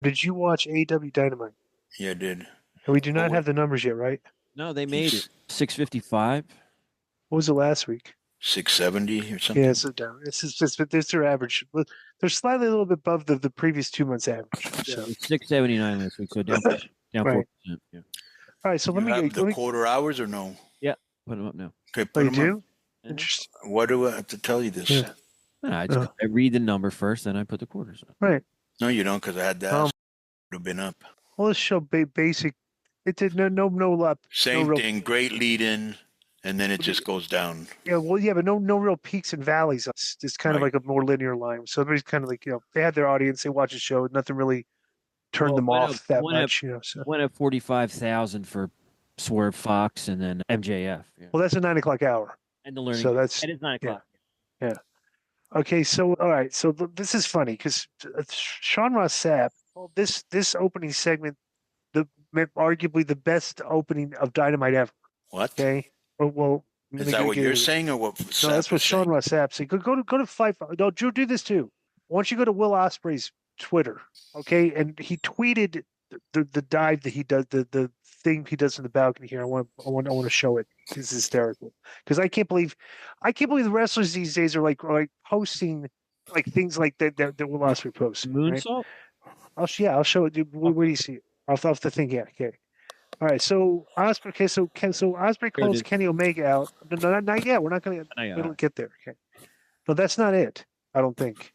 Did you watch AEW Dynamite? Yeah, I did. And we do not have the numbers yet, right? No, they made it 655. What was it last week? 670 or something. Yeah, so down. It's just this their average. They're slightly a little bit above the previous 2 months average. So. 679 last week, so down right. 4%. Yeah. All right, so you have the quarter hours or no? Yeah, put them up now. Okay, put them do? up. Interesting. Why do I have to tell you this? Yeah. I read the number first, then I put the quarters up. Right. No, you don't, because I had that. Would have been up. Well, this show basic. It did no up. Same thing. Great lead in, and then it just goes down. Yeah, well, yeah, but no real peaks and valleys. It's kind of like a more linear line. So everybody's kind of like, they had their audience, they watch the show, nothing really turned them off that much. So. Went at 45,000 for Swerve Fox and then MJF. Yeah. Well, that's a 9 o'clock hour. And the learning. So that is 9 o'clock. Yeah. Okay, so all right, so this is funny because Sean Ross Sapp, this opening segment, arguably the best opening of Dynamite ever. What? Okay. Well, is that what you're saying or what? No, that's what Sean Ross Sapp said. Go to Fight. No, Drew, do this too. Once you go to Will Ospreay's Twitter, okay, and he tweeted the dive that he does, the thing he does in the balcony here. I want to show it. It's hysterical because I can't believe the wrestlers these days are like posting like things like that Will Ospreay posts. Moonsault. Right? I'll show it. Where do you see it? Off the thing. Yeah. Okay. All right. So Ospreay. Okay. So Ospreay calls Kenny Omega out. No, not yet. We're not going to get there. Okay. No, that's not it. I don't think.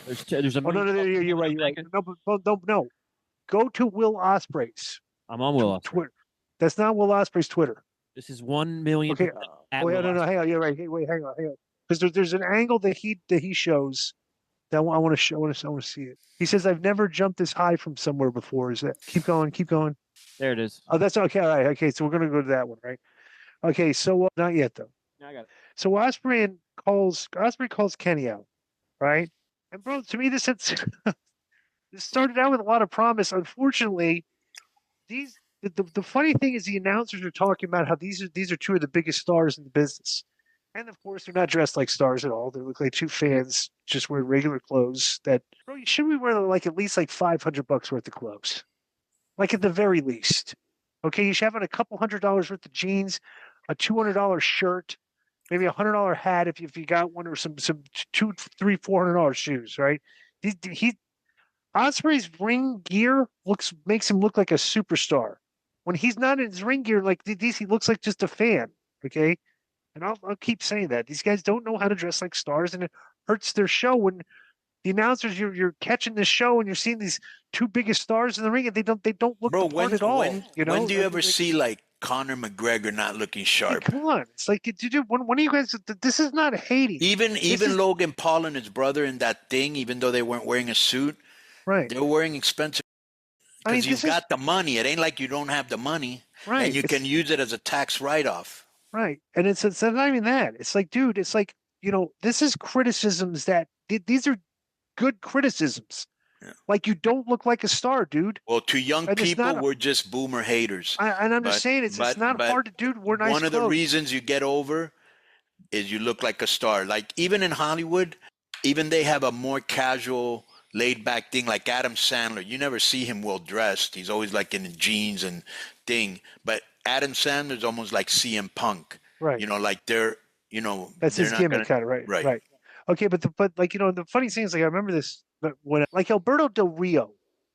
There's a. Oh no, you're right. No. Go to Will Ospreay's. I'm on Will Ospreay. Twitter. That's not Will Ospreay's Twitter. This is 1 million. Okay. Wait, no, hang on. You're right. Hey, wait, hang on. Because there's an angle that he shows that I want to see it. He says, "I've never jumped this high from somewhere before." Is that? Keep going. There it is. Oh, that's okay. All right. Okay, so we're gonna go to that one, right? Okay, so not yet though. I got it. So Ospreay calls Kenny out, right? And bro, to me, this started out with a lot of promise. Unfortunately, the funny thing is the announcers are talking about how these are two of the biggest stars in the business. And of course, they're not dressed like stars at all. They look like two fans just wearing regular clothes. That bro, should we wear like at least like $500 worth of clothes? Like at the very least. Okay, you should have on a couple $100 worth of jeans, a $200 shirt, maybe a $100 hat if you got one, or some $200, $300, $400 shoes, right? Ospreay's ring gear makes him look like a superstar. When he's not in his ring gear like this, he looks like just a fan. Okay, and I'll keep saying that these guys don't know how to dress like stars, and it hurts their show when the announcers you're catching this show and you're seeing these two biggest stars in the ring and they don't look the part at all. When do you ever see like Conor McGregor not looking sharp? Hey, come on, it's like dude, one of you guys. This is not hating. Even Logan Paul and his brother in that thing, even though they weren't wearing a suit, right? They're wearing expensive. Because you've got the money. It ain't like you don't have the money, right? And you can use it as a tax write-off, right? And it's not even that. It's like, dude, it's like this is criticisms that these are good criticisms. Yeah. Like, you don't look like a star, dude. Well, to young people, we're just boomer haters. And I'm just saying, it's not hard to do. We're nice. One of the reasons you get over is you look like a star. Like, even in Hollywood, even they have a more casual, laid-back thing. Like Adam Sandler, you never see him well-dressed. He's always like in jeans and thing. But Adam Sandler's almost like CM Punk. Right. Like they're, That's his gimmick, kind of, right? Right. Okay, but the funny thing is, like, I remember this, but when like Alberto Del Rio,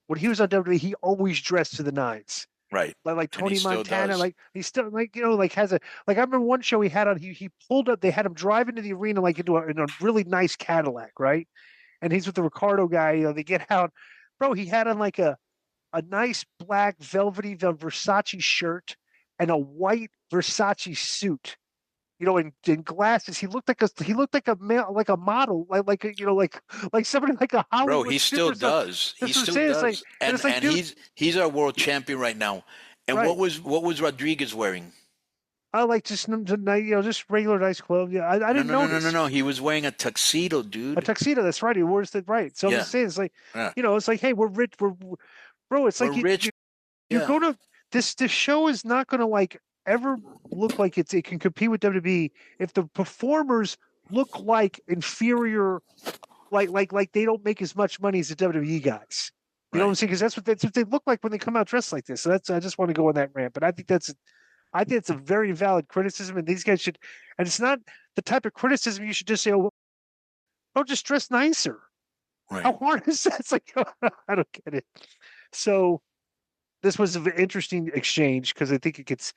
when he was on WWE, he always dressed to the nines. Right. Like Tony Montana, like he's still like has a I remember one show he had on, he pulled up, they had him drive into the arena like in a really nice Cadillac, right? And he's with the Ricardo guy, they get out. Bro, he had on like a nice black velvety Versace shirt and a white Versace suit. In glasses, he looked like a male, like a model, like somebody like a Hollywood. Bro, he still does. He still does. And he's our world champion right now. And what was Rodriguez wearing? I like just regular nice clothes. Yeah, I didn't know. No. He was wearing a tuxedo, dude. A tuxedo. That's right. He wore it right. So I'm just saying, it's like it's like, hey, we're rich. Bro, it's like rich. You're going to this show is not going to like ever look like it can compete with WWE if the performers look like inferior, like they don't make as much money as the WWE guys. You know what I'm saying? Because that's what they look like when they come out dressed like this. So I just want to go on that rant. But I think it's a very valid criticism, and these guys should. And it's not the type of criticism you should just say, "Oh, don't just dress nicer." Right. How hard is that? It's like I don't get it. So this was an interesting exchange because I think it gets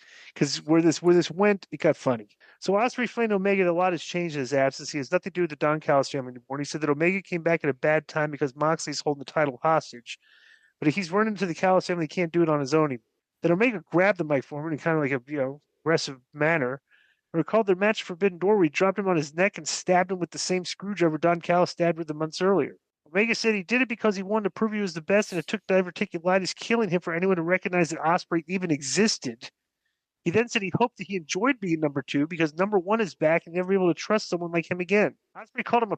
where this went, it got funny. So Ospreay explained to Omega that a lot has changed in his absence. He has nothing to do with the Don Callis family anymore. And he said that Omega came back at a bad time because Moxley's holding the title hostage. But if he's running to the Callis family, he can't do it on his own anymore. Then Omega grabbed the mic for him in kind of like a aggressive manner. I recalled their match Forbidden Door where he dropped him on his neck and stabbed him with the same screwdriver Don Callis stabbed with him months earlier. Omega said he did it because he wanted to prove he was the best, and it took diverticulitis killing him for anyone to recognize that Ospreay even existed. He then said he hoped that he enjoyed being number 2 because number 1 is back and never able to trust someone like him again. Ospreay called him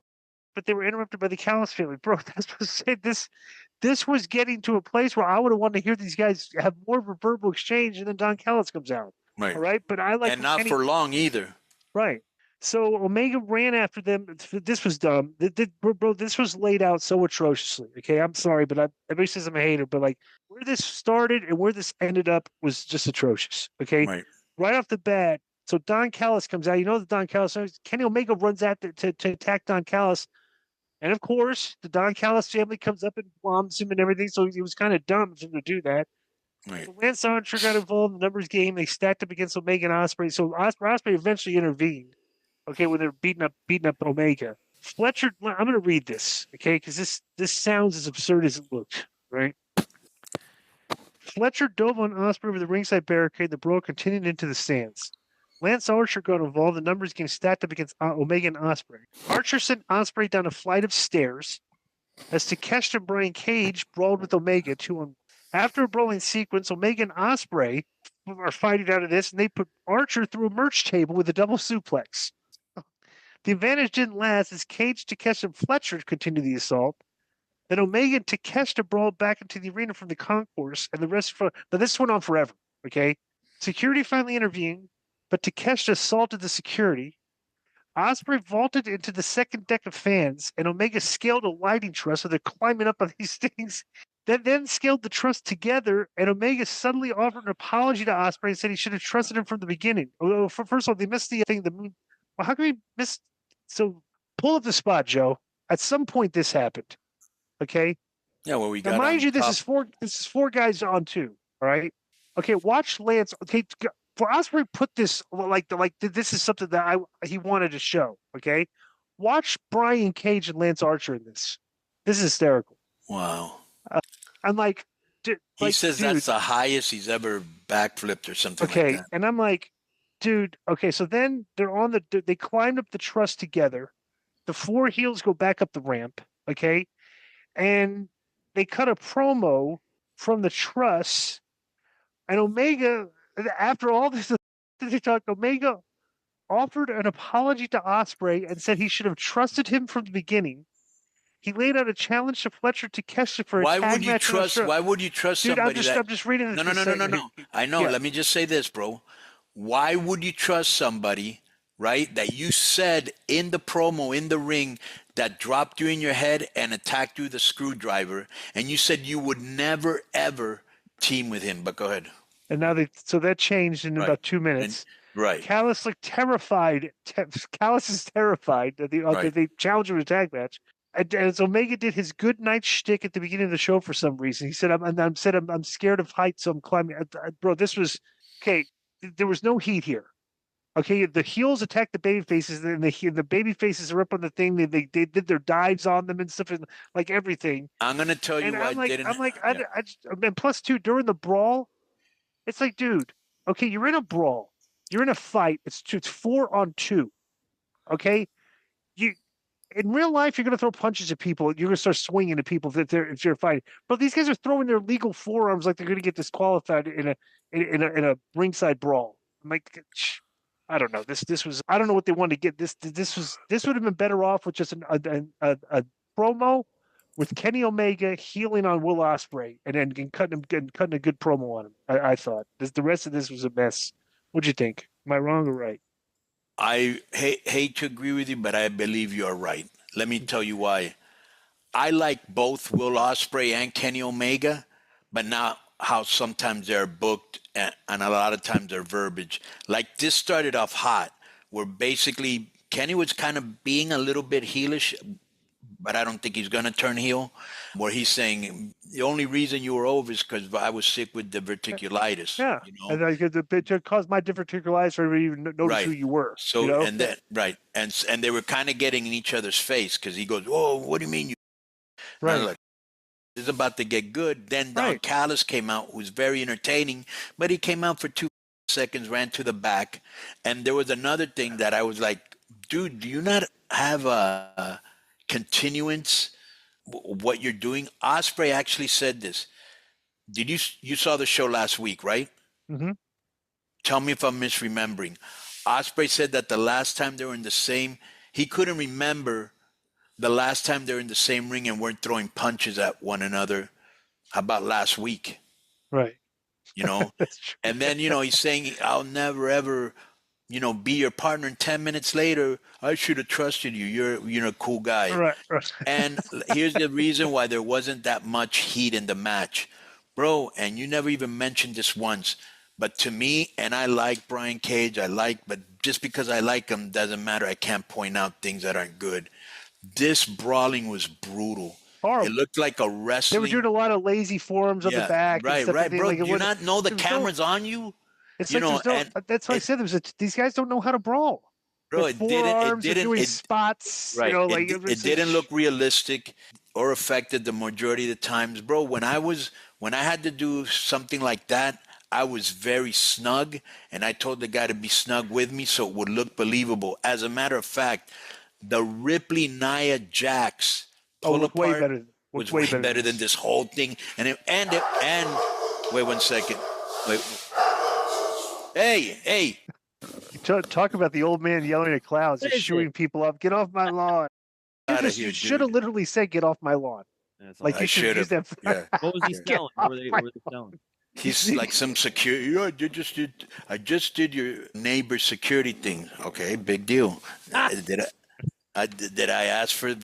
but they were interrupted by the Callis family. Bro, that's what I said. This was getting to a place where I would have wanted to hear these guys have more of a verbal exchange, and then Don Callis comes out. Right. All right, but I like and not for long either. Right. So Omega ran after them. This was dumb. Bro, this was laid out so atrociously. Okay, I'm sorry, but everybody says I'm a hater, but like where this started and where this ended up was just atrocious. Okay, right off the bat. So Don Callis comes out. You know that Don Callis, Kenny Omega runs out to attack Don Callis, and of course the Don Callis family comes up and bombs him and everything. So he was kind of dumb for him to do that. Right. So Lance Archer got involved in the numbers game. They stacked up against Omega and Ospreay. So Ospreay eventually intervened. Okay, when they're beating up Omega. Fletcher, I'm going to read this, okay, because this sounds as absurd as it looked, right? Fletcher dove on Ospreay over the ringside barricade. The brawl continued into the stands. Lance Archer got involved. The numbers game stacked up against Omega and Ospreay. Archer sent Ospreay down a flight of stairs as Takeshita and Brian Cage brawled with Omega 2-on-1. After a brawling sequence, Omega and Ospreay are fighting out of this, and they put Archer through a merch table with a double suplex. The advantage didn't last as Cage, Takeshita, and Fletcher continued the assault. Then Omega and Takeshita brawled back into the arena from the concourse, and the rest. But this went on forever. Okay, security finally intervened, but Takeshita assaulted the security. Ospreay vaulted into the second deck of fans, and Omega scaled a lighting truss, so they're climbing up on these things. Then scaled the truss together, and Omega suddenly offered an apology to Ospreay and said he should have trusted him from the beginning. First of all, they missed the thing. Well, how can we miss? So pull up the spot, Joe. At some point, this happened. Okay. Yeah. Well, we got. Now, mind you, this is four guys on 2. All right. Okay. Watch Lance. Okay. For Ospreay, put this like this is something that he wanted to show. Okay. Watch Brian Cage and Lance Archer in this. This is hysterical. Wow. I'm like, he says that's the highest he's ever backflipped or something like that. Okay, and I'm like, dude, okay, so then they climbed up the truss together. The 4 heels go back up the ramp, okay? And they cut a promo from the truss. And Omega, after all this, Omega offered an apology to Ospreay and said he should have trusted him from the beginning. He laid out a challenge to Fletcher Takeshita for a tag match. Why would you trust Dude, somebody I'm just reading this. No. I know. Yeah. Let me just say this, bro. Why would you trust somebody, right, that you said in the promo, in the ring, that dropped you in your head and attacked you with a screwdriver, and you said you would never, ever team with him? But go ahead. And now so that changed in about 2 minutes. Right. Callis looked terrified. Callis is terrified that they challenged him to a tag match. And as Omega did his good night shtick at the beginning of the show for some reason, he said, "I'm scared of heights, so I'm climbing." Bro, this was okay. There was no heat here. Okay, the heels attacked the baby faces, and the baby faces are up on the thing. They did their dives on them and stuff, and like everything. I'm gonna tell you and why. And plus two during the brawl, it's like, dude, okay, you're in a brawl, you're in a fight. It's 4-on-2. Okay, in real life, you're going to throw punches at people. You're going to start swinging at people if you're fighting. But these guys are throwing their legal forearms like they're going to get disqualified in a ringside brawl. I'm like, I don't know. This was, I don't know what they wanted to get. This would have been better off with just a promo with Kenny Omega healing on Will Ospreay and then cutting a good promo on him. I thought the rest of this was a mess. What'd you think? Am I wrong or right? I hate to agree with you, but I believe you're right. Let me tell you why. I like both Will Ospreay and Kenny Omega, but not how sometimes they're booked and a lot of times they're verbiage. Like this started off hot, where basically Kenny was kind of being a little bit heelish, but I don't think he's going to turn heel, where he's saying the only reason you were over is because I was sick with diverticulitis. Yeah. You know? And I could it caused my diverticulitis for even notice Right. who you were. So, you know? and then, right. And they were kind of getting in each other's face because he goes, "Oh, what do you mean you?" And I'm Right. like, this is about to get good. Then Don Right. Callis came out, who's very entertaining, but he came out for 2 seconds, ran to the back. And there was another thing that I was like, dude, do you not have a continuance what you're doing? Ospreay actually said this. You saw the show last week, right? Mm-hmm. Tell me if I'm misremembering. Ospreay said that the last time they were in the same, he couldn't remember the last time they were in the same ring and weren't throwing punches at one another. How about last week? Right. You know? That's true. And then, he's saying, I'll never ever, be your partner. And 10 minutes later, I should have trusted you. You're a cool guy. Right. And here's the reason why there wasn't that much heat in the match. Bro, and you never even mentioned this once, but to me, and I like Brian Cage, but just because I like him doesn't matter. I can't point out things that aren't good. This brawling was brutal. Horrible. It looked like a They wrestling. were doing a lot of lazy forms on the back. Right, and stuff right, like bro. like Do you not know the camera's on you? It's You like know, there's no, that's why I said these guys don't know how to brawl. Bro, With forearms, they're doing spots. Right. Like it didn't look realistic or effective the majority of the times, bro. When I had to do something like that, I was very snug, and I told the guy to be snug with me so it would look believable. As a matter of fact, the Ripley Nia Jax pull look way apart better. was way better than this whole thing. And wait 1 second. Wait. Hey. Talk about the old man yelling at clouds and shooing people up. Get off my lawn. You should have literally said, "Get off my lawn." Like you should use that. Yeah. What was he selling? What were they selling? He's like some security. I just did your neighbor's security thing. Okay, big deal. Did I ask for?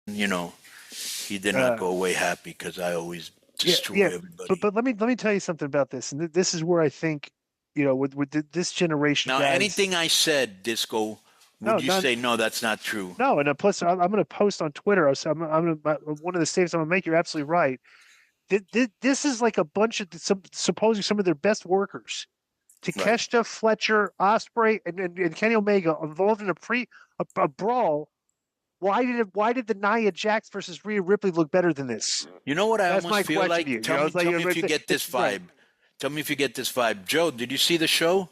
He did not go away happy because I always destroy everybody. But let me tell you something about this, and this is where I think with this generation. Now, guys, anything I said, Disco, would you say no? That's not true. No, and plus I'm going to post on Twitter. I'm one of the statements I'm going to make. You're absolutely right. This is like a bunch of supposedly some of their best workers. Takeshita, Fletcher, Ospreay, and Kenny Omega involved in a brawl. Why did the Nia Jax versus Rhea Ripley look better than this? You know what I That's almost feel like? Tell me if you get this vibe. Right. Tell me if you get this vibe. Joe, did you see the show?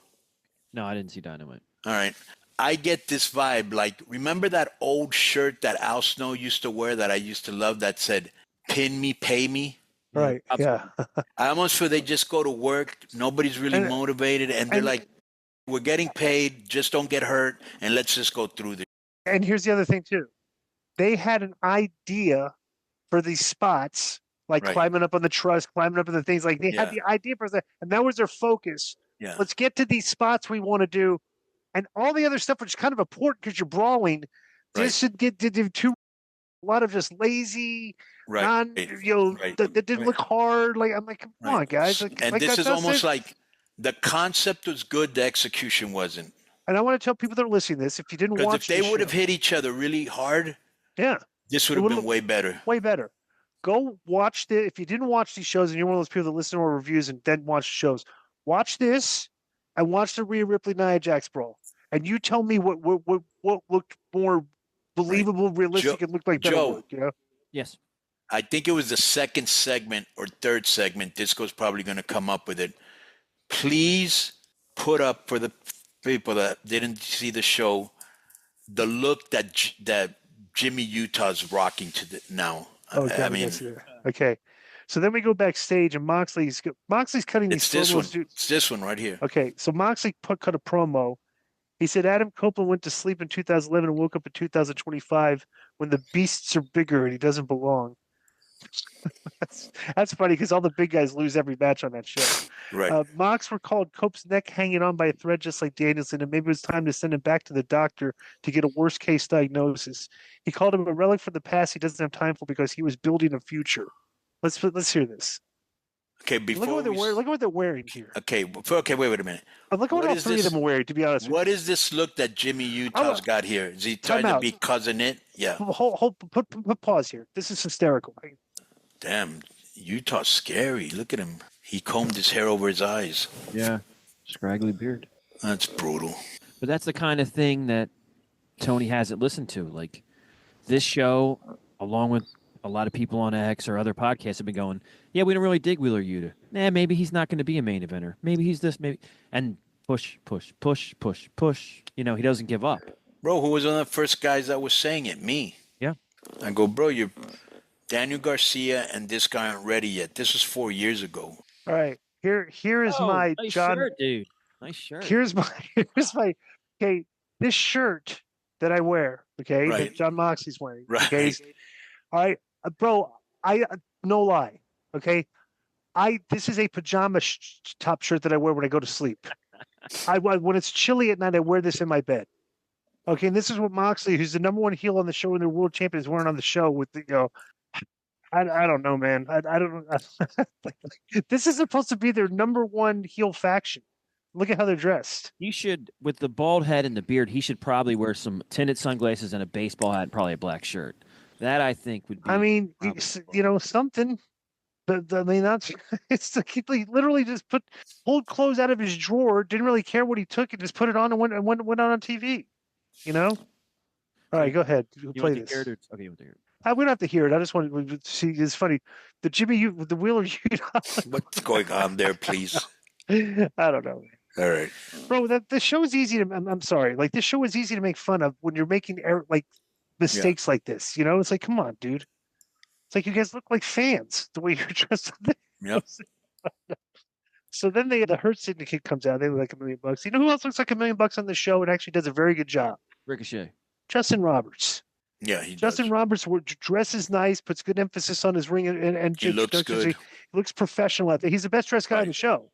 No, I didn't see Dynamite. All right. I get this vibe. Like, remember that old shirt that Al Snow used to wear that I used to love that said, "Pin me, pay me"? Right. Yeah. I almost feel they just go to work. Nobody's really motivated. And they're like, we're getting paid. Just don't get hurt. And let's just go through this. And here's the other thing, too. They had an idea for these spots, like climbing up on the truss, climbing up on the things. Like they had the idea for that. And that was their focus. Yeah. Let's get to these spots we want to do. And all the other stuff, which is kind of important because you're brawling. This should get to do a lot of just lazy, that didn't look hard. Like I'm like, come on, guys. And this is almost like the concept was good, the execution wasn't. And I want to tell people that are listening to this, if you didn't watch, because if they would have hit each other really hard, this would have been way better. Way better. Go watch if you didn't watch these shows and you're one of those people that listen to our reviews and then watch the shows, watch this and watch the Rhea Ripley Nia Jax brawl, and you tell me what looked more believable, realistic, and looked like better Joe, work, Yes. I think it was the second segment or third segment. Disco's probably going to come up with it. Please put up for the people that didn't see the show the look that Jimmy Utah's rocking to now. Okay, I mean, okay. So then we go backstage, and Moxley's cutting these promos. It's this one right here. Okay, so Moxley cut a promo. He said Adam Copeland went to sleep in 2011 and woke up in 2025 when the beasts are bigger and he doesn't belong. That's funny because all the big guys lose every match on that show. Right. Mox recalled Cope's neck hanging on by a thread just like Danielson, and maybe it was time to send him back to the doctor to get a worst case diagnosis. He called him a relic from the past he doesn't have time for because he was building a future. Let's hear this. Okay, before look at what they're wearing here. Okay, wait a minute. Look at what all three of them are wearing, to be honest. What is this look that Jimmy Utah's got here? Is he trying to be cousin it? Yeah. Put pause here. This is hysterical. Damn, Utah's scary. Look at him. He combed his hair over his eyes. Yeah, scraggly beard. That's brutal. But that's the kind of thing that Tony hasn't listened to. Like, this show, along with a lot of people on X or other podcasts, have been going, yeah, we don't really dig Wheeler Yuta. Nah, maybe he's not going to be a main eventer. Maybe he's this, maybe. And push. You know, he doesn't give up. Bro, who was one of the first guys that was saying it? Me. Yeah. I go, bro, you're Daniel Garcia and this guy aren't ready yet. This was 4 years ago. All right. Here is my nice John. Shirt, dude. Nice shirt. Here's my okay, this shirt that I wear, okay, Right. that John Moxley's wearing. Right. Okay. All right, bro, I no lie. Okay. This is a pajama top shirt that I wear when I go to sleep. When it's chilly at night, I wear this in my bed. Okay, and this is what Moxley, who's the number one heel on the show and the world champion, is wearing on the show with the, you know, I don't know, man. I don't know. This is supposed to be their number one heel faction. Look at how they're dressed. He should, with the bald head and the beard, he should probably wear some tinted sunglasses and a baseball hat and probably a black shirt. That, I think, would be... I mean, you know, something. But I mean, that's it's he literally just pulled clothes out of his drawer, didn't really care what he took, and just put it on and went on TV. You know? All right, go ahead. Play this. Okay, you want to hear it. We don't have to hear it. I just want to see. It's funny. The Wheeler Utah. What's going on there, please? I don't know. All right. Bro, the show is easy to. I'm sorry. Like, this show is easy to make fun of when you're making mistakes like this. You know, it's like, come on, dude. It's like you guys look like fans the way you're dressed. Yep. So then the Hurt Syndicate comes out. They look like $1 million. You know who else looks like $1 million on the show and actually does a very good job? Ricochet. Justin Roberts. Yeah, he Justin does. Roberts dresses nice, puts good emphasis on his ring, and He looks good. He looks professional out there. He's the best dressed guy on the show.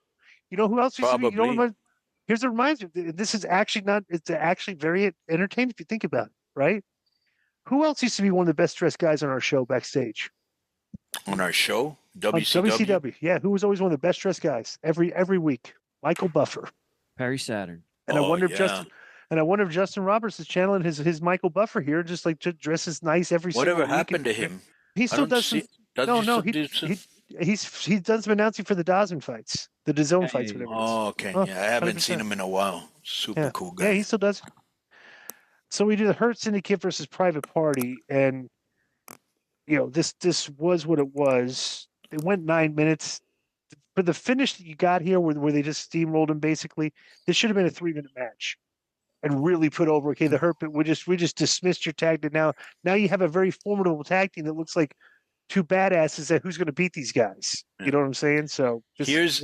You know who else? Probably. Here's a reminder. This is actually not. It's actually very entertaining if you think about it, right? Who else used to be one of the best dressed guys on our show backstage? On our show? WCW. Yeah, who was always one of the best dressed guys every week? Michael Buffer. Perry Saturn. And I wonder if Justin Roberts is channeling his Michael Buffer here, just like dresses nice every single week. Whatever happened to him? He still does. He's done some announcing for the DAZN fights, the DAZN fights. Whatever. Oh, okay. Yeah, I haven't seen him in a while. Super cool guy. Yeah, he still does. So we do the Hurt Syndicate versus Private Party, and you know this was what it was. It went 9 minutes. For the finish that you got here, where they just steamrolled him, basically, this should have been a 3-minute match, and really put over. Okay, the Hurt, we just dismissed your tag. Now you have a very formidable tag team that looks like two badasses. That who's going to beat these guys? You know what I'm saying? So here's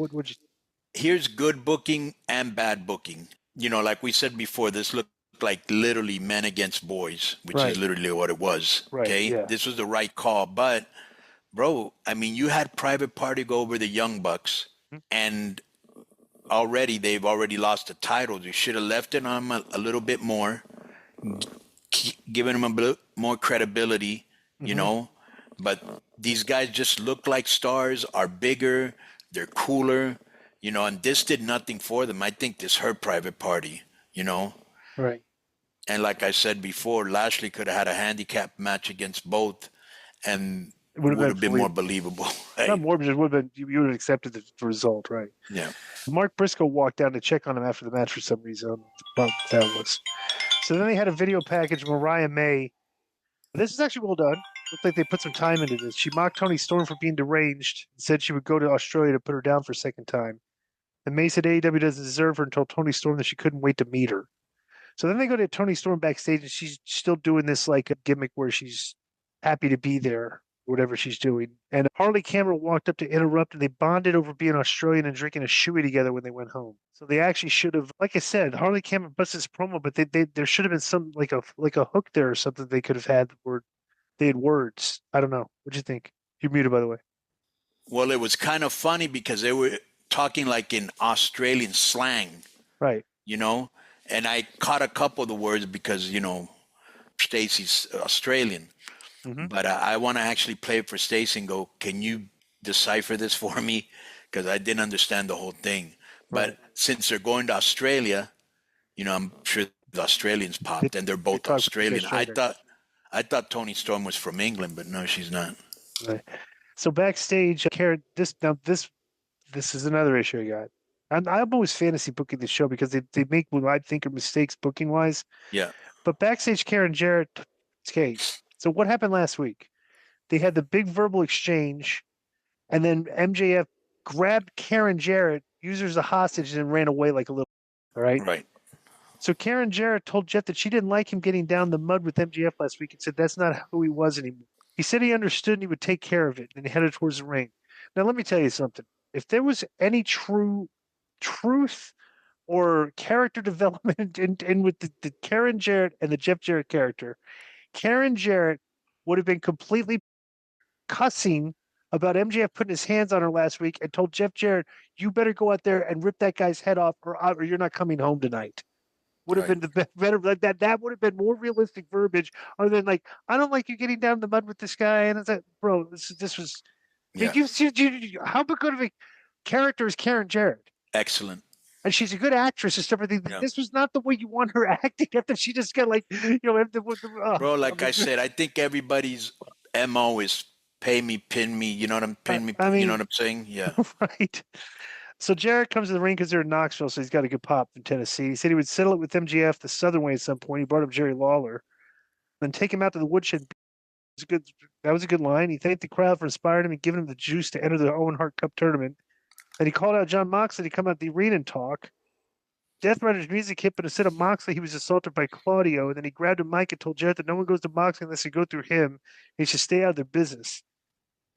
good booking and bad booking. You know, like we said before, this looked like literally men against boys, which is literally what it was. Right, okay, yeah. This was the right call, but bro, I mean, you had Private Party go over the Young Bucks, and they've already lost the title. You should have left it on them a little bit more, given them a bit more credibility, you know. But these guys just look like stars, are bigger, they're cooler, you know, and this did nothing for them. I think this hurt Private Party, you know. Right. And like I said before, Lashley could have had a handicap match against both, and it would have been more believable. Right? Not more, but it would have been, you would have accepted the result, right? Yeah. Mark Briscoe walked down to check on him after the match for some reason. That was. So then they had a video package of Mariah May. This is actually well done. Looked like they put some time into this. She mocked Toni Storm for being deranged and said she would go to Australia to put her down for a second time. And May said AEW doesn't deserve her and told Toni Storm that she couldn't wait to meet her. So then they go to Toni Storm backstage, and she's still doing this like a gimmick where she's happy to be there, whatever she's doing. And Harley Cameron walked up to interrupt, and they bonded over being Australian and drinking a shoey together when they went home. So they actually should have, like I said, Harley Cameron busted his promo, but there should have been some like a hook there or something they could have had where they had words. I don't know. What'd you think? You're muted, by the way. Well, it was kind of funny because they were talking like in Australian slang, Right. you know, and I caught a couple of the words because, you know, Stacy's Australian. Mhm. But I want to actually play it for Stacy and go, can you decipher this for me? Because I didn't understand the whole thing. But Right. since they're going to Australia, you know, I'm sure the Australians popped, and they're both talk Australian. I Australian. thought Toni Storm was from England, but no, she's not. Right. So backstage, Karen, this is another issue I got. I'm always fantasy booking this show because they make what I think are mistakes booking wise. Yeah. But backstage, Karen Jarrett, okay. So what happened last week? They had the big verbal exchange, and then MJF grabbed Karen Jarrett, used her as a hostage, and ran away like a little. All right. Right. So Karen Jarrett told Jeff that she didn't like him getting down the mud with MJF last week and said that's not who he was anymore. He said he understood and he would take care of it, and he headed towards the ring. Now, let me tell you something. If there was any truth or character development in with the Karen Jarrett and the Jeff Jarrett character, Karen Jarrett would have been completely cussing about MJF putting his hands on her last week and told Jeff Jarrett, you better go out there and rip that guy's head off or you're not coming home tonight. Would have been the better like that. That would have been more realistic verbiage, other than like, I don't like you getting down in the mud with this guy. And it's like, bro, this was. Yeah. How good of a character is Karen Jarrett? Excellent. And she's a good actress and stuff. Yeah. This was not the way you want her acting after she just got like, Bro, like I said, I think everybody's MO is pay me, pin me. You know what you know what I'm saying? Yeah. Right. So Jarrett comes to the ring because they're in Knoxville, so he's got a good pop in Tennessee. He said he would settle it with MJF the Southern way at some point. He brought up Jerry Lawler, then take him out to the woodshed. That was a good line. He thanked the crowd for inspiring him and giving him the juice to enter the Owen Hart Cup tournament. Then he called out John Moxley to come out the arena and talk. Death Rider's music hit, but instead of Moxley, he was assaulted by Claudio. And then he grabbed a mic and told Jarrett that no one goes to Moxley unless they go through him. He should stay out of their business.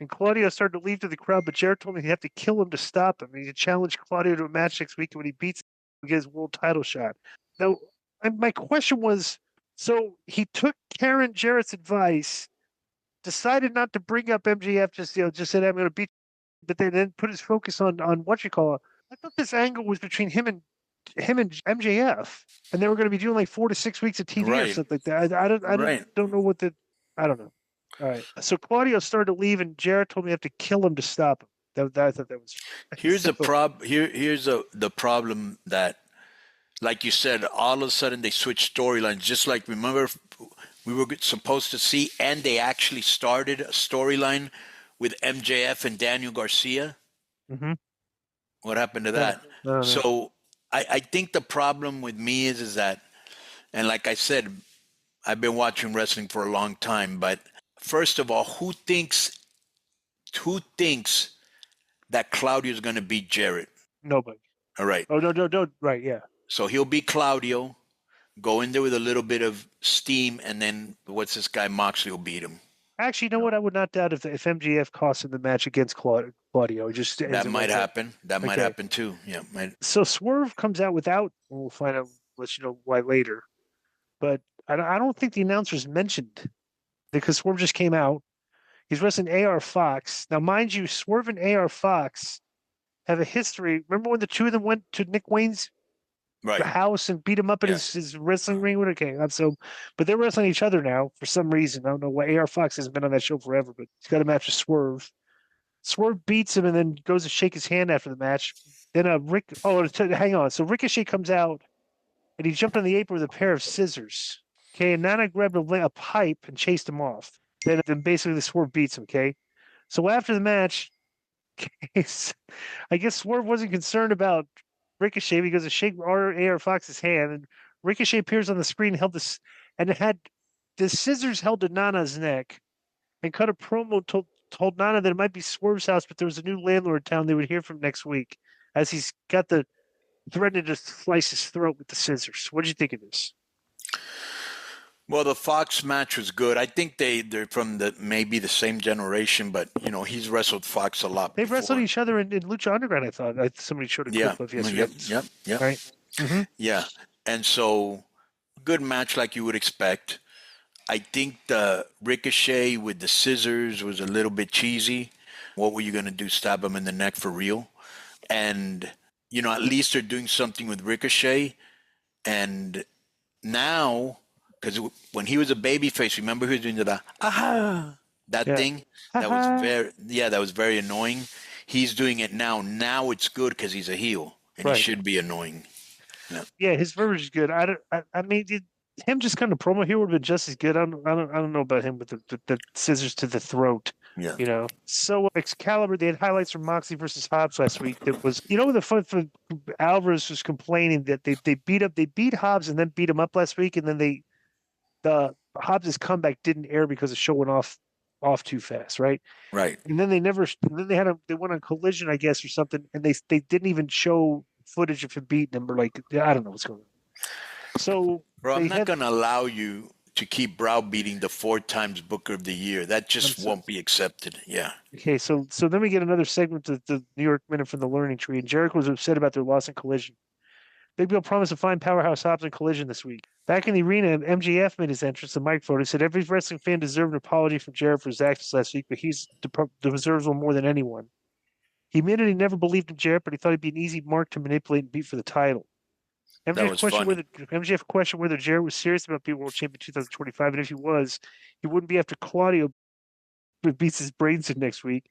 And Claudio started to leave to the crowd, but Jarrett told me he'd have to kill him to stop him. And he challenged Claudio to a match next week. When he beats him, he gets his world title shot. Now, my question was, so he took Karen Jarrett's advice, decided not to bring up MJF, just said, I'm going to beat you, but then put his focus on what you call it. I thought this angle was between him and MJF, and they were going to be doing like 4 to 6 weeks of TV or something like that. I don't know what I don't know. All right. So Claudio started to leave, and Jarrett told me I have to kill him to stop him. I thought that was. Here's the the problem that, like you said, all of a sudden they switched storylines. Just like, remember, we were supposed to see, and they actually started a storyline with MJF and Daniel Garcia. Mm-hmm. What happened to that? No. So I think the problem with me is that, and like I said, I've been watching wrestling for a long time, but first of all, who thinks that Claudio is going to beat Jarrett? Nobody. All right. Oh, no. Right, yeah. So he'll beat Claudio, go in there with a little bit of steam, and then what's this guy Moxley will beat him. Actually, you know what? I would not doubt if MJF costs him the match against Claudio. That might happen. That might happen too. Yeah. So Swerve comes out without. We'll find out. Let you know why later. But I don't think the announcers mentioned, because Swerve just came out. He's wrestling AR Fox. Now, mind you, Swerve and AR Fox have a history. Remember when the two of them went to Nick Wayne's house and beat him up in his wrestling ring? Okay, but they're wrestling each other now for some reason. I don't know why. AR Fox hasn't been on that show forever, but he's got a match with Swerve. Swerve beats him and then goes to shake his hand after the match. Then hang on. So Ricochet comes out and he jumped on the apron with a pair of scissors. Okay, and Nana grabbed a pipe and chased him off. Then basically the Swerve beats him. Okay, so after the match, I guess Swerve wasn't concerned about Ricochet because of shake AR Fox's hand, and Ricochet appears on the screen, and it had the scissors held to Nana's neck, and cut a promo told Nana that it might be Swerve's house, but there was a new landlord in town they would hear from next week, as he's got the threatening to slice his throat with the scissors. What did you think of this? Well, the Fox match was good. I think they're from maybe the same generation, but he's wrestled Fox a lot. They've wrestled each other in Lucha Underground. I thought somebody showed a clip of yesterday. Yep. Right. Mm-hmm. Yeah, and so good match like you would expect. I think the Ricochet with the scissors was a little bit cheesy. What were you going to do? Stab him in the neck for real? And, at least they're doing something with Ricochet. And now, because when he was a babyface, remember he was doing that thing? That was very annoying. He's doing it now. Now it's good because he's a heel, and he should be annoying. Yeah, his verbiage is good. I mean, him just kind of promo here would have been just as good. I don't know about him with the scissors to the throat. Yeah. So Excalibur, they had highlights from Moxley versus Hobbs last week. That was, the fun for Alvarez was complaining that they beat Hobbs and then beat him up last week, and then the Hobbs' comeback didn't air because the show went off too fast, right? Right. And then they went on Collision, I guess, or something, and they didn't even show footage of him beating him, or I don't know what's going on. So, bro, I'm not going to allow you to keep browbeating the 4 times Booker of the Year. That just won't be accepted. Yeah. Okay, so then we get another segment of the New York Minute from the Learning Tree, and Jericho was upset about their loss in Collision. Big Bill promised to find Powerhouse Hobbs in Collision this week. Back in the arena, MJF made his entrance to microphone. He said every wrestling fan deserved an apology from Jarrett for his actions last week, but he's deserves one more than anyone. He admitted he never believed in Jarrett, but he thought he'd be an easy mark to manipulate and beat for the title. MJF questioned whether Jarrett was serious about being world champion 2025, and if he was, he wouldn't be after Claudio beats his brains in next week.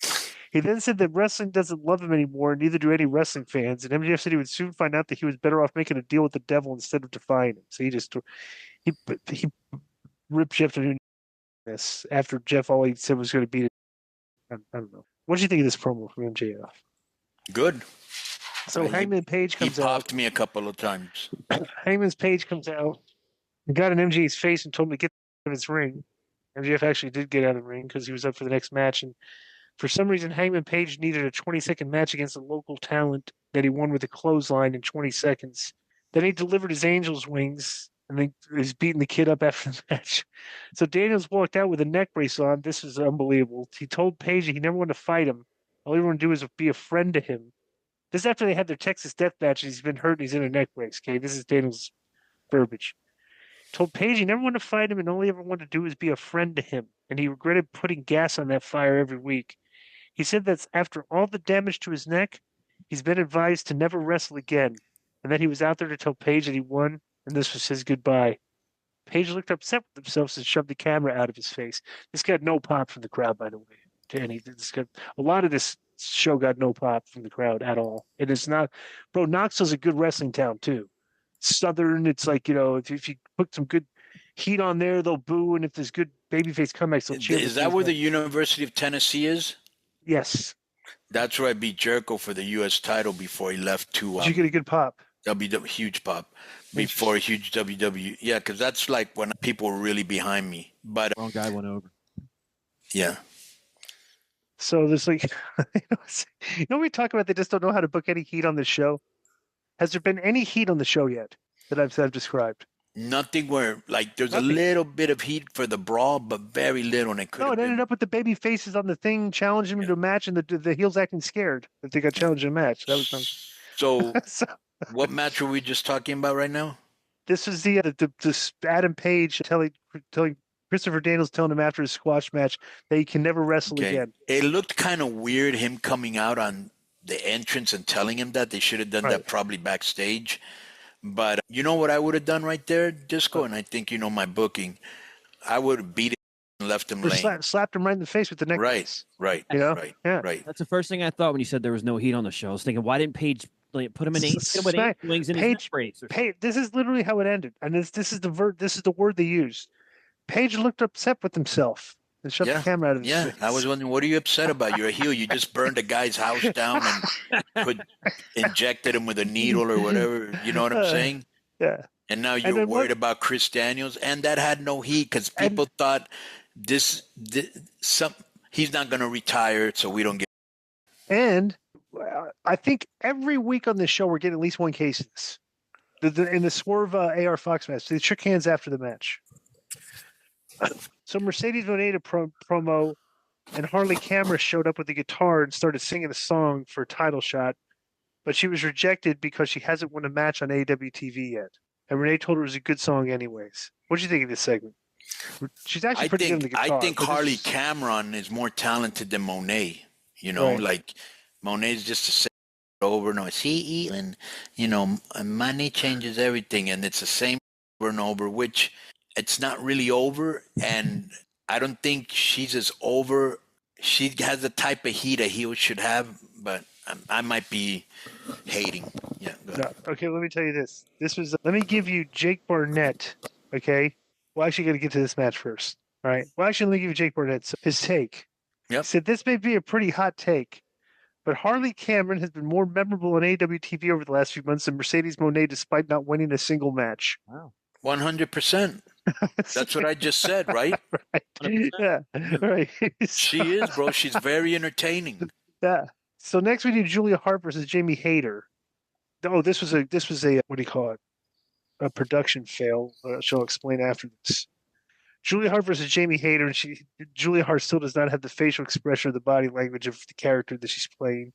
He then said that wrestling doesn't love him anymore, and neither do any wrestling fans. And MJF said he would soon find out that he was better off making a deal with the devil instead of defying him. So he ripped Jeff to do this after Jeff all he said was going to beat it. I don't know. What do you think of this promo from MJF? Good. So Hangman Page comes out. He popped me a couple of times. Hangman's Page comes out. He got in MJ's face and told him to get out of his ring. MJF actually did get out of the ring because he was up for the next match. And for some reason, Hangman Page needed a 20-second match against a local talent that he won with a clothesline in 20 seconds. Then he delivered his Angel's wings, and then he's beating the kid up after the match. So Daniels walked out with a neck brace on. This is unbelievable. He told Page that he never wanted to fight him. All he wanted to do was be a friend to him. This is after they had their Texas Death Match, and he's been hurt, and he's in a neck brace. Okay, this is Daniels' verbiage. Told Page he never wanted to fight him, and all he ever wanted to do was be a friend to him. And he regretted putting gas on that fire every week. He said that after all the damage to his neck, he's been advised to never wrestle again, and that he was out there to tell Page that he won, and this was his goodbye. Page looked upset with himself and shoved the camera out of his face. This got no pop from the crowd, by the way. Danny, a lot of this show got no pop from the crowd at all. And it's not, bro, Knoxville's a good wrestling town, too. Southern, it's like, if you put some good heat on there, they'll boo, and if there's good babyface comebacks, they'll cheer. Is that where the University of Tennessee is? Yes. That's where I beat Jericho for the U.S. title before he left to... Did you get a good pop? Huge pop. Before a huge WWE. Yeah, because that's like when people were really behind me. But wrong guy went over. Yeah. So there's like... we talk about they just don't know how to book any heat on this show? Has there been any heat on the show yet that I've described? Nothing where, there's a little bit of heat for the brawl, but very little. And it ended up with the baby faces on the thing, challenging him to a match, and the heels acting scared that they got challenged in a match. That was fun. So, what match were we just talking about right now? This was the Adam Page telling Christopher Daniels telling him after his squash match that he can never wrestle again. It looked kind of weird, him coming out on the entrance and telling him that. They should have done that probably backstage. But you know what I would have done right there, Disco? And I think you know my booking. I would have beat him and left him laying. Slapped him right in the face with the neck. Right. Right. That's the first thing I thought when you said there was no heat on the show. I was thinking, why didn't Page put him in wings in his neck brace? Page, this is literally how it ended. And this is the word they used. Page looked upset with himself. And shoved the camera out of his face. I was wondering, what are you upset about? You're a heel. You just burned a guy's house down and injected him with a needle or whatever. You know what I'm saying? Yeah. And now you're worried about Chris Daniels, and that had no heat because people thought he's not going to retire, so we don't get. And I think every week on this show we're getting at least one case of this. In the Swerve AR Fox match, they shook hands after the match. So Mercedes Monet promo, and Harley Camera showed up with the guitar and started singing a song for a title shot, but she was rejected because she hasn't won a match on AEW TV yet. And Renee told her it was a good song anyways. What do you think of this segment? She's actually pretty good on the guitar. I think but Harley it's- Cameron is more talented than Monet. You know, Right. like Monet's just the same over. No, see, and money changes everything, and it's the same over and over. Which it's not really over, and I don't think she's as over. She has the type of heat a heel should have, but I might be hating. Yeah. Go ahead. No. Okay, let me tell you this. Let me give you Jake Barnett. Okay. Well, actually, got to get to this match first. All right. Well, actually, let me give you Jake Barnett's his take. Yep. He said this may be a pretty hot take, but Harley Cameron has been more memorable on AEW TV over the last few months than Mercedes Moné, despite not winning a single match. Wow. 100%. That's what I just said, right? Right. 100%. Yeah. Right. She is, bro. She's very entertaining. Yeah. So next we do Julia Hart versus Jamie Hayter. Oh, this was a what do you call it? A production fail. She'll explain after this. Julia Hart versus Jamie Hayter, and Julia Hart still does not have the facial expression or the body language of the character that she's playing.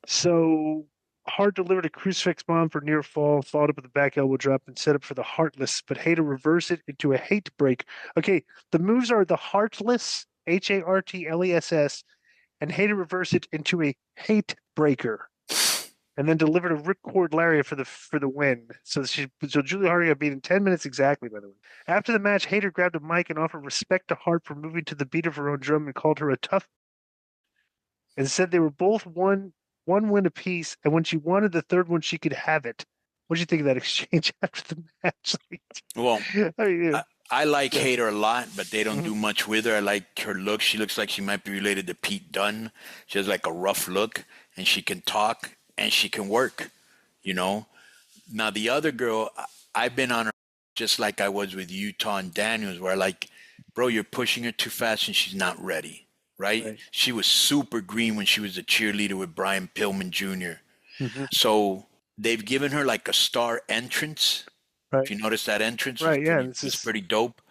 So Hart delivered a crucifix bomb for near fall, followed up with a back elbow drop, and set up for the Heartless, but Hayter reversed it into a hate break. Okay, the moves are the Heartless, Hartless, and Hayter reversed it into a hate breaker, and then delivered a ripcord lariat for the win. So Julia Hart got beat in 10 minutes exactly, by the way. After the match, Hayter grabbed a mic and offered respect to Hart for moving to the beat of her own drum and called her a tough, and said they were both one win apiece, and when she wanted the third one, she could have it. What do you think of that exchange after the match? Well, I mean, I like Hayter a lot, but they don't do much with her. I like her look. She looks like she might be related to Pete Dunne. She has like a rough look, and she can talk, and she can work, Now, the other girl, I've been on her just like I was with Utah and Daniels, where bro, you're pushing her too fast, and she's not ready, right? She was super green when she was a cheerleader with Brian Pillman Jr. So they've given her like a star entrance. Right. If you notice that entrance, Right, yeah, it's pretty dope.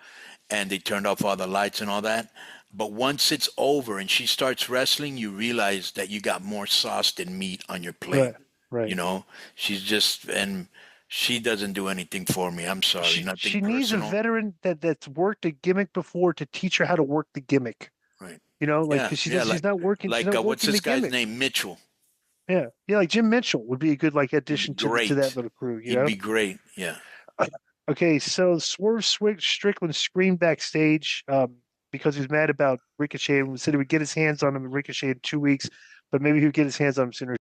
And they turned off all the lights and all that. But once it's over and she starts wrestling, you realize that you got more sauce than meat on your plate. Right. She's just, and she doesn't do anything for me. I'm sorry. She needs a veteran that's worked a gimmick before to teach her how to work the gimmick. Right. Because she's not working. Like, she's not what's working this the guy's gimmick. name? Mitchell. Yeah, like Jim Mitchell would be a good addition to that little crew. He'd be great. Yeah. Okay, so Swerve Strickland screamed backstage because he was mad about Ricochet and said he would get his hands on him and Ricochet in 2 weeks, but maybe he would get his hands on him sooner.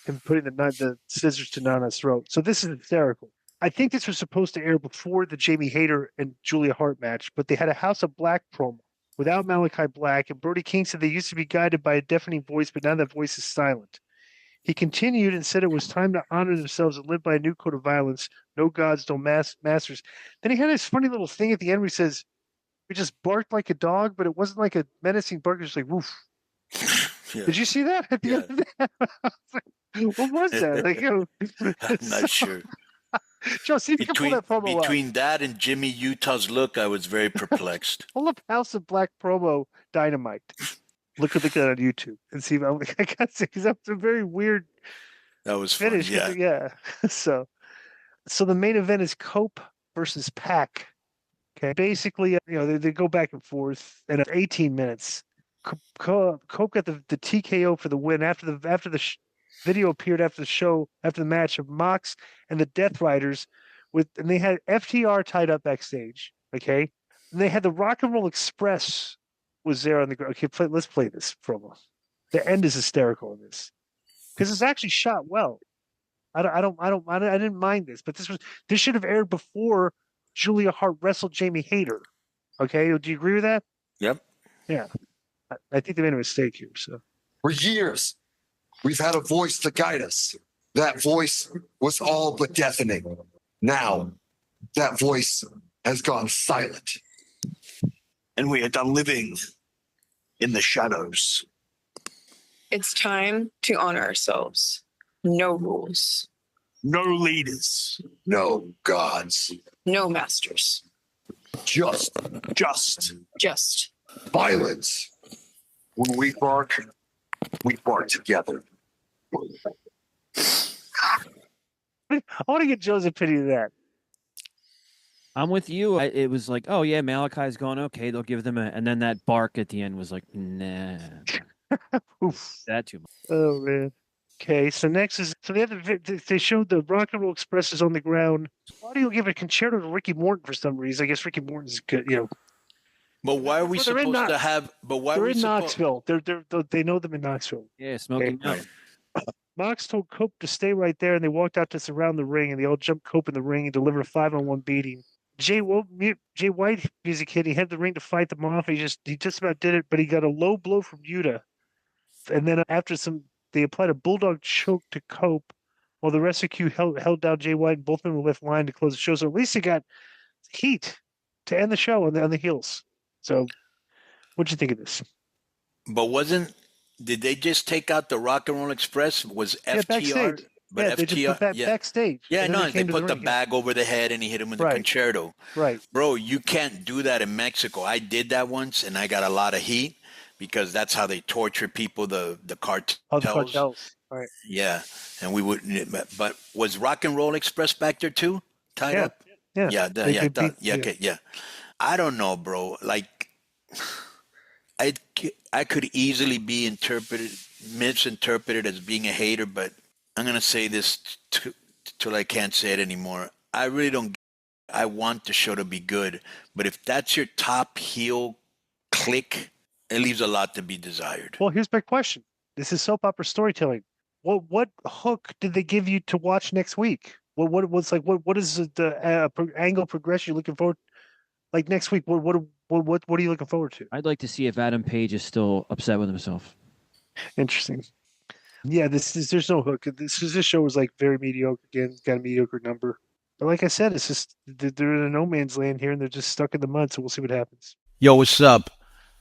And putting the scissors to Nana's throat. So this is hysterical. I think this was supposed to air before the Jamie Hayter and Julia Hart match, but they had a House of Black promo without Malachi Black, and Brody King said they used to be guided by a deafening voice, but now that voice is silent. He continued and said it was time to honor themselves and live by a new code of violence. No gods, no masters. Then he had this funny little thing at the end where he says, we just barked like a dog, but it wasn't like a menacing bark. It was like, woof. Yeah. Did you see that at the end of that? What was that? I'm not sure. Joe, see if you can pull that promo up. Between that and Jimmy Utah's look, I was very perplexed. Pull up House of Black promo Dynamite. Look at that on YouTube and see. I got to say, because that's a very weird. That was finish. Fun, yeah. So the main event is Cope versus Pac. Okay, basically, they go back and forth, and 18 minutes. Cope got the TKO for the win after the video appeared after the match of Mox and the Death Riders, and they had FTR tied up backstage. Okay, and they had the Rock and Roll Express was there on the ground. Okay, let's play this promo. The end is hysterical in this because it's actually shot well. I didn't mind this, but this should have aired before Julia Hart wrestled Jamie Hayter. Okay, do you agree with that? Yep. Yeah, I think they made a mistake here. So for years, we've had a voice to guide us. That voice was all but deafening. Now, that voice has gone silent. And we are done living in the shadows. It's time to honor ourselves. No rules. No leaders. No gods. No masters. Just violence. When we bark together. I want to get Joe's opinion of that. I'm with you. It was like, oh yeah, Malachi's going. Okay, they'll give them and then that bark at the end was like, nah, Oof. that too much. Oh man. Okay, so next is so they showed the Rock and Roll Express is on the ground. Audio give a concerto to Ricky Morton for some reason. I guess Ricky Morton's good, But why are we Well, they're in supposed to Knox- have? But why are They're we in supposed? Knoxville. They know them in Knoxville. Yeah, Smoky Okay. Mountain. Mox told Cope to stay right there, and they walked out to surround the ring, and they all jumped Cope in the ring and delivered a 5-on-1 beating. Jay White music hit. He had the ring to fight them off. He just about did it, but he got a low blow from Yuta. And then after they applied a bulldog choke to Cope, while the rest of Q held down Jay White, and both men were left lying to close the show. So at least he got heat to end the show on the heels. So, what'd you think of this? But did they just take out the Rock and Roll Express? Was FTR? Backstage. But Yeah, they just put that backstage. Yeah, and then no, they came to put the ring. bag over the head and he hit him with the Right. concerto. Right. Bro, you can't do that in Mexico. I did that once and I got a lot of heat because that's how they torture people, the cartels. Oh, the cartels. Right. Yeah. And we wouldn't, but was Rock and Roll Express back there too? Tied Yeah. up? Yeah. Yeah. They Okay. Yeah. I don't know, bro. Like, I could easily be misinterpreted as being a hater, but I'm going to say this till I can't say it anymore. I really don't. I want the show to be good, but if that's your top heel click, it leaves a lot to be desired. Well, here's my question. This is soap opera storytelling. What hook did they give you to watch next week? What is the angle progression you're looking forward? Like next week, what are you looking forward to? I'd like to see if Adam Page is still upset with himself. Interesting. Yeah, there's no hook. This show was like very mediocre. Again, got a mediocre number. But like I said, it's just they're in a no man's land here, and they're just stuck in the mud. So we'll see what happens. Yo, what's up?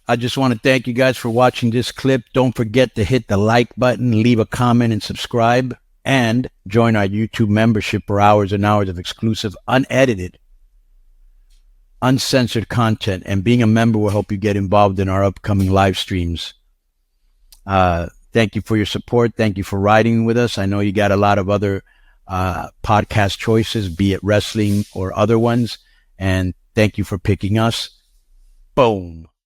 I just want to thank you guys for watching this clip. Don't forget to hit the like button, leave a comment, and subscribe. And join our YouTube membership for hours and hours of exclusive, unedited, uncensored content. And being a member will help you get involved in our upcoming live streams. Thank you for your support. Thank you for riding with us. I know you got a lot of other podcast choices, be it wrestling or other ones. And thank you for picking us. Boom.